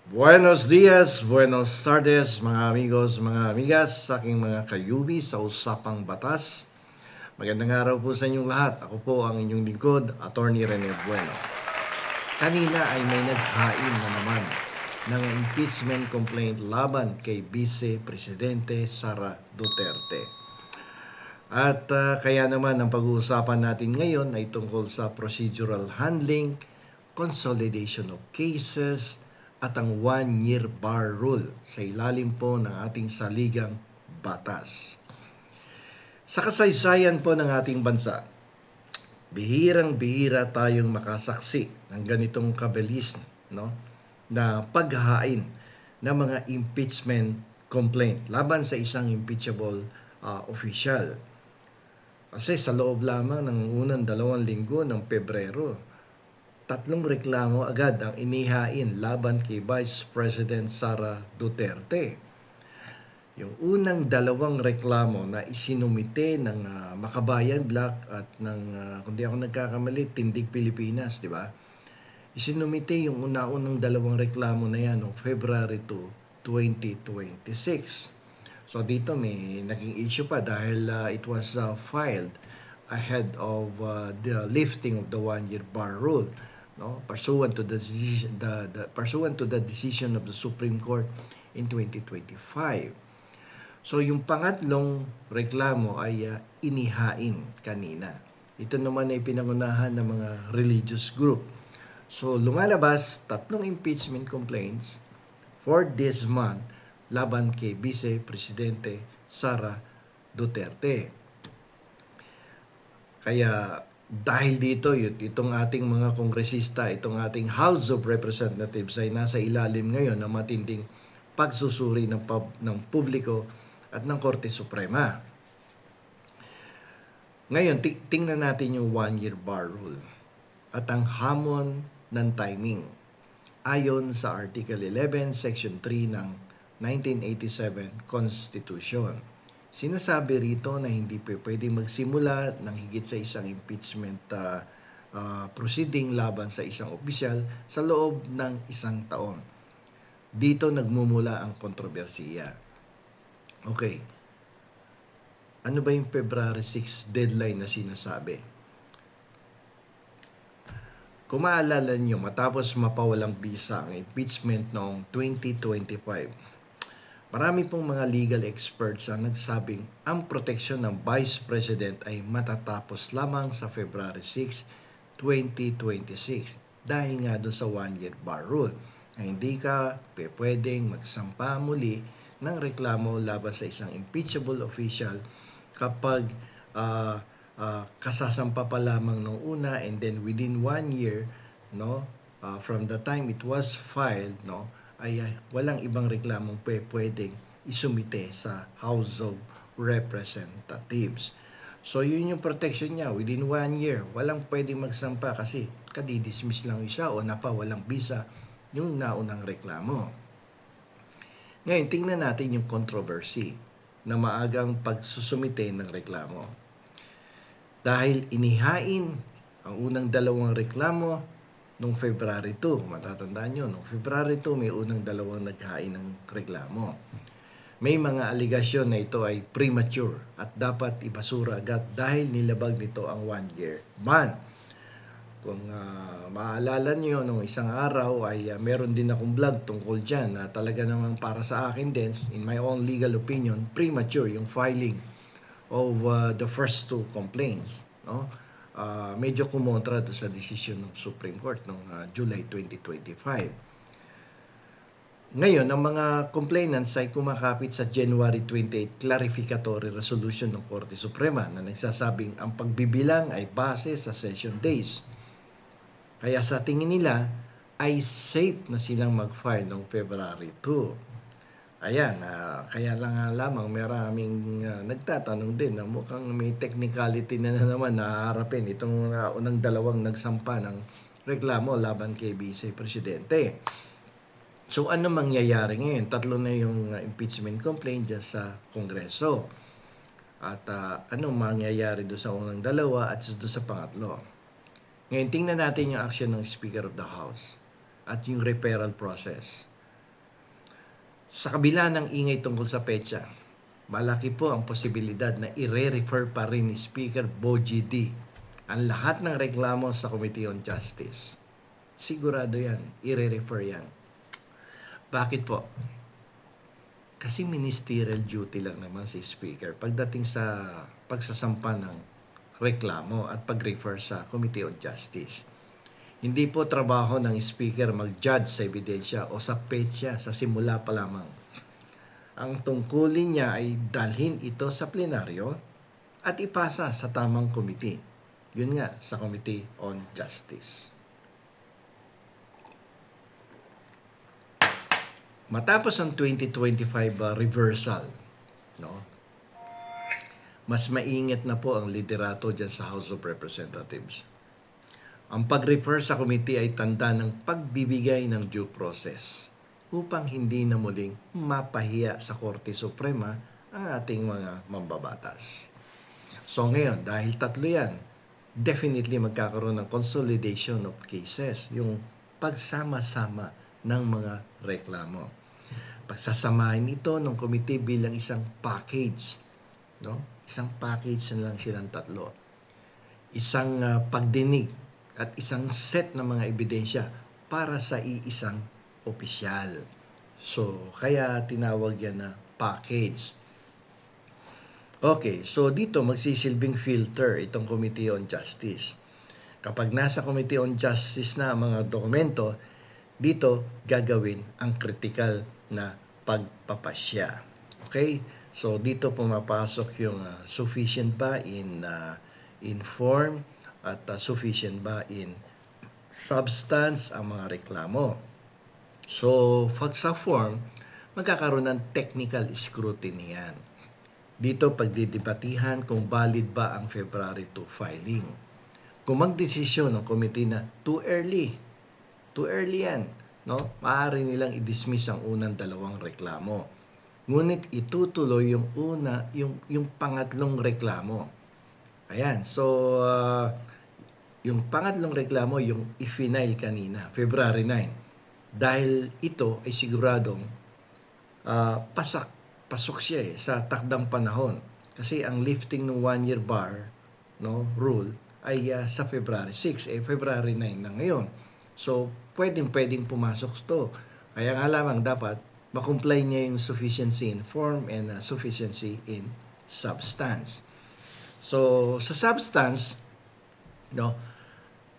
Buenos dias, buenos tardes mga amigos, mga amigas, sa aking mga kayubi sa Usapang Batas. Magandang araw po sa inyong lahat. Ako po ang inyong lingkod, Attorney Rene Bueno. Kanina ay may naghain na naman ng impeachment complaint laban kay Vice Presidente Sara Duterte. At kaya naman ang pag-uusapan natin ngayon ay tungkol sa procedural handling, consolidation of cases, at ang one-year bar rule sa ilalim po ng ating saligang batas. Sa kasaysayan po ng ating bansa, bihirang-bihira tayong makasaksi ng ganitong kabilis, no, na paghahain ng mga impeachment complaint laban sa isang impeachable official. Kasi sa loob lamang ng unang 2 linggo ng Pebrero, 3 reklamo agad ang inihain laban kay Vice President Sara Duterte. Yung unang 2 reklamo na isinumite ng Makabayan Black at ng, kung di ako nagkakamali, Tindig Pilipinas, di ba? Isinumite yung unang 2 reklamo na yan noong February 2, 2026. So dito may naging issue pa dahil it was filed ahead of the lifting of the one-year bar rule, no, pursuant to the decision of the Supreme Court in 2025. So yung pangatlong reklamo ay inihain kanina. Ito naman ay pinangunahan ng mga religious group. So lumalabas 3 impeachment complaints for this month laban kay Vice Presidente Sara Duterte. Kaya dahil dito, itong ating mga kongresista, itong ating House of Representatives ay nasa ilalim ngayon ng matinding pagsusuri ng publiko at ng Korte Suprema. Ngayon, tingnan natin yung one-year bar rule at ang hamon ng timing. Ayon sa Article 11, Section 3 ng 1987 Constitution. Sinasabi rito na hindi pwedeng magsimula ng higit sa isang impeachment proceeding laban sa isang opisyal sa loob ng 1 taon. Dito nagmumula ang kontrobersiya. Okay. Ano ba yung February 6 deadline na sinasabi? Kung maalala nyo, matapos mapawalang bisa ang impeachment noong 2025, marami pong mga legal experts ang nagsabing ang proteksyon ng Vice President ay matatapos lamang sa February 6, 2026 dahil nga doon sa one-year bar rule na hindi ka pwedeng magsampa muli ng reklamo laban sa isang impeachable official kapag kasasampa pa lamang nung una, and then within 1 year, no, from the time it was filed, no, ay walang ibang reklamong pwedeng isumite sa House of Representatives. So yun yung protection niya, within 1 year, walang pwedeng magsampa kasi kadidismiss lang siya o napawalang bisa yung naunang reklamo. Ngayon, tingnan natin yung controversy na maagang pagsusumite ng reklamo. Dahil inihain ang unang 2 reklamo noong February 2. Matatandaan nyo, noong February 2 may unang 2 naghain ng reklamo. May mga aligasyon na ito ay premature at dapat ibasura agad dahil nilabag nito ang 1-year ban. Kung maalala nyo, nung isang araw ay meron din akong vlog tungkol dyan na talaga namang para sa akin din, in my own legal opinion, premature yung filing of the first 2 complaints, no? Medyo kumontra do sa decision ng Supreme Court noong July 2025. Ngayon, ang mga complainants ay kumakapit sa January 28 clarificatory resolution ng Korte Suprema na nagsasabing ang pagbibilang ay base sa session days. Kaya sa tingin nila ay safe na silang mag-file noong February 2. Ayan, kaya lang lamang maraming nagtatanong din na mukhang may technicality na naman na haharapin itong unang 2 nagsampa ng reklamo laban kay Vice Presidente. So ano mangyayari ngayon? 3 na yung impeachment complaint dyan sa Kongreso. At anong mangyayari doon sa unang 2 at doon sa pangatlo? Ngayon tingnan natin yung action ng Speaker of the House at yung referral process. Sa kabila ng ingay tungkol sa petsa, malaki po ang posibilidad na i-refer pa rin ni Speaker Bogie D ang lahat ng reklamo sa Committee on Justice. Sigurado yan, i-refer yan. Bakit po? Kasi ministerial duty lang naman si Speaker pagdating sa pagsasampa ng reklamo at pag-refer sa Committee on Justice. Hindi po trabaho ng Speaker mag-judge sa ebidensya o sa petsa sa simula pa lamang. Ang tungkulin niya ay dalhin ito sa plenaryo at ipasa sa tamang committee. Yun nga, sa Committee on Justice. Matapos ang 2025 reversal, no? Mas maingat na po ang liderato dyan sa House of Representatives. Ang pag-refer sa committee ay tanda ng pagbibigay ng due process upang hindi na muling mapahiya sa Korte Suprema ang ating mga mambabatas. So ngayon, dahil tatlo yan, definitely magkakaroon ng consolidation of cases, yung pagsama-sama ng mga reklamo. Pagsasamahin ito ng committee bilang isang package, no? Isang package na lang silang tatlo. Isang pagdinig at isang set ng mga ebidensya para sa iisang opisyal. So, kaya tinawag yan na package. Okay, so dito magsisilbing filter itong Committee on Justice. Kapag nasa Committee on Justice na ang mga dokumento, dito gagawin ang critical na pagpapasya. Okay? So dito pumapasok yung sufficient ba in form at sufficient ba in substance ang mga reklamo. So pag sa form, magkakaroon ng technical scrutiny yan. Dito pagdidebatihan kung valid ba ang February 2 filing. Kung magdesisyon ng committee na too early yan, no? Maaari nilang i-dismiss ang unang dalawang reklamo. Ngunit itutuloy yung pangatlong reklamo. Ayan, so yung pangatlong reklamo yung i-final kanina, February 9. Dahil ito ay siguradong pasok siya sa takdang panahon. Kasi ang lifting ng 1-year bar, no, rule ay sa February 6, February 9 na ngayon. So, pwedeng pumasok to. Kaya nga lamang dapat makomply niya yung sufficiency in form and sufficiency in substance. So, sa substance, no,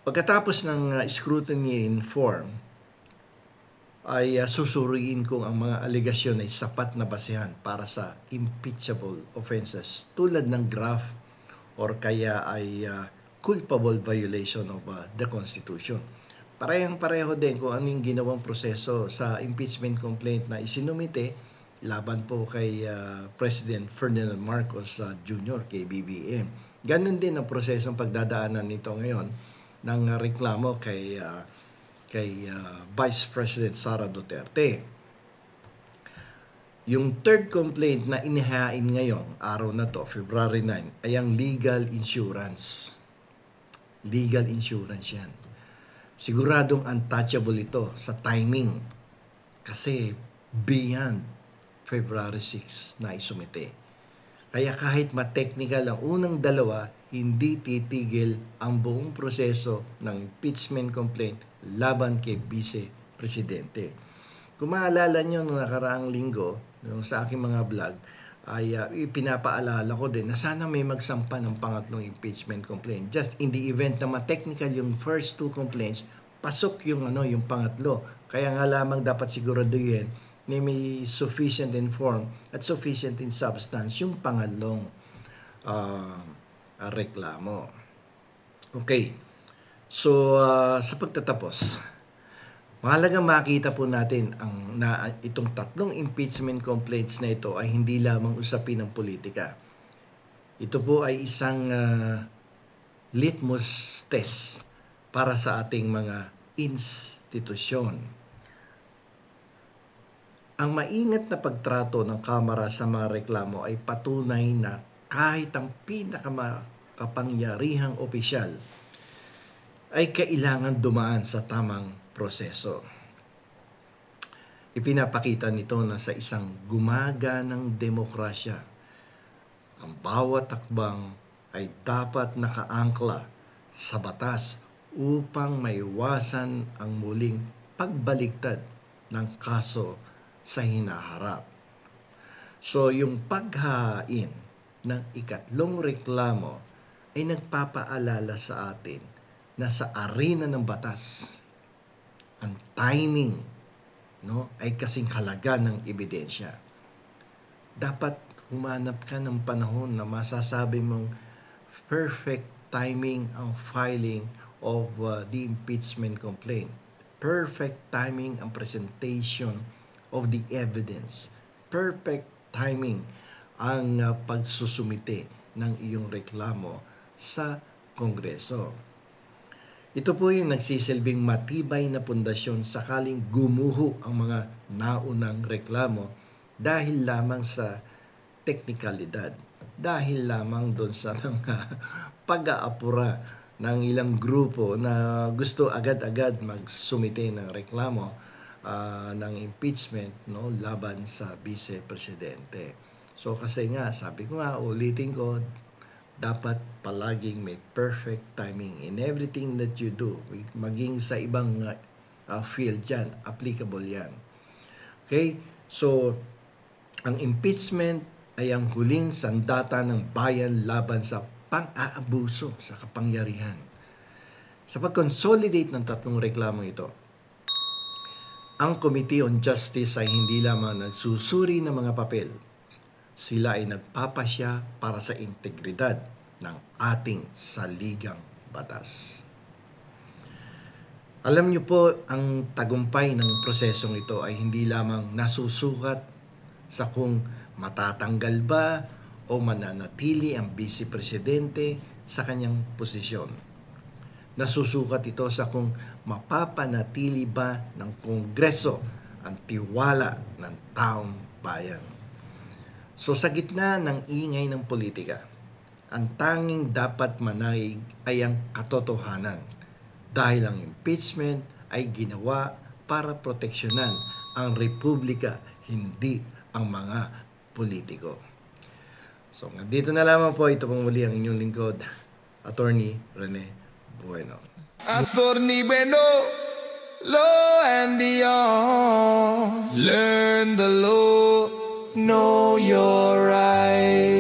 pagkatapos ng scrutiny in form, ay susuriin kung ang mga aligasyon ay sapat na basehan para sa impeachable offenses tulad ng graft or kaya ay culpable violation of the Constitution. Parehong-pareho din kung anong ginawang proseso sa impeachment complaint na isinumite laban po kay President Ferdinand Marcos Jr. kay BBM. Ganon din ang prosesong pagdadaanan nito ngayon ng reklamo kay Vice President Sara Duterte. Yung third complaint na inihain ngayong araw na to, February 9, ay ang legal insurance. Legal insurance yan. Siguradong untouchable ito sa timing kasi beyond February 6 na isumite. Kaya kahit ma-technical ang unang dalawa, hindi titigil ang buong proseso ng impeachment complaint laban kay Vice Presidente. Kung maalala nyo noong nakaraang linggo, sa aking mga vlog, ay pinapaalala ko din na sana may magsampa ng pangatlong impeachment complaint. Just in the event na ma-technical yung first two complaints, pasok yung pangatlo. Kaya nga lamang dapat siguraduhin na may sufficient in form at sufficient in substance yung pangatlong reklamo. Okay. So sa pagtatapos, mahalagang makita po natin na itong tatlong impeachment complaints na ito ay hindi lamang usapin ng politika. Ito po ay isang litmus test para sa ating mga institusyon. Ang maingat na pagtrato ng Kamara sa mga reklamo ay patunay na kahit ang pinakamakapangyarihang opisyal ay kailangan dumaan sa tamang proseso. Ipinapakita nito na sa isang gumaganang demokrasya, ang bawat hakbang ay dapat nakaangkla sa batas upang maiwasan ang muling pagbaligtad ng kaso sa hinaharap. So yung paghain ng ikatlong reklamo ay nagpapaalala sa atin na sa arena ng batas, ang timing ay kasing halaga ng ebidensya. Dapat humanap ka ng panahon na masasabi mong perfect timing ang filing of the impeachment complaint. Perfect timing ang presentation of the evidence. Perfect timing ang pagsusumite ng iyong reklamo sa Kongreso. Ito po yung nagsisilbing matibay na pundasyon sakaling gumuho ang mga naunang reklamo dahil lamang sa teknikalidad, dahil lamang doon sa mga pag-aapura ng ilang grupo na gusto agad-agad magsumite ng reklamo ng impeachment laban sa Vice Presidente. So kasi nga, sabi ko nga, ulitin ko, dapat palaging may perfect timing in everything that you do. Maging sa ibang field yan, applicable yan. Okay? So, ang impeachment ay ang huling sandata ng bayan laban sa pang-aabuso sa kapangyarihan. Sa pag-consolidate ng tatlong reklamo ito, ang Committee on Justice ay hindi lamang nagsusuri ng mga papel. Sila ay nagpapasya para sa integridad ng ating saligang batas. Alam niyo po, ang tagumpay ng prosesong ito ay hindi lamang nasusukat sa kung matatanggal ba o mananatili ang Vice Presidente sa kanyang posisyon. Nasusukat ito sa kung mapapanatili ba ng Kongreso ang tiwala ng taong bayan. So sa gitna ng ingay ng politika, ang tanging dapat manaig ay ang katotohanan dahil ang impeachment ay ginawa para proteksyonan ang republika, hindi ang mga politiko. So nandito na lamang po, ito pong muli ang inyong lingkod, Attorney Rene Bueno. Attorney Bueno, law and beyond. Learn the law, know your rights.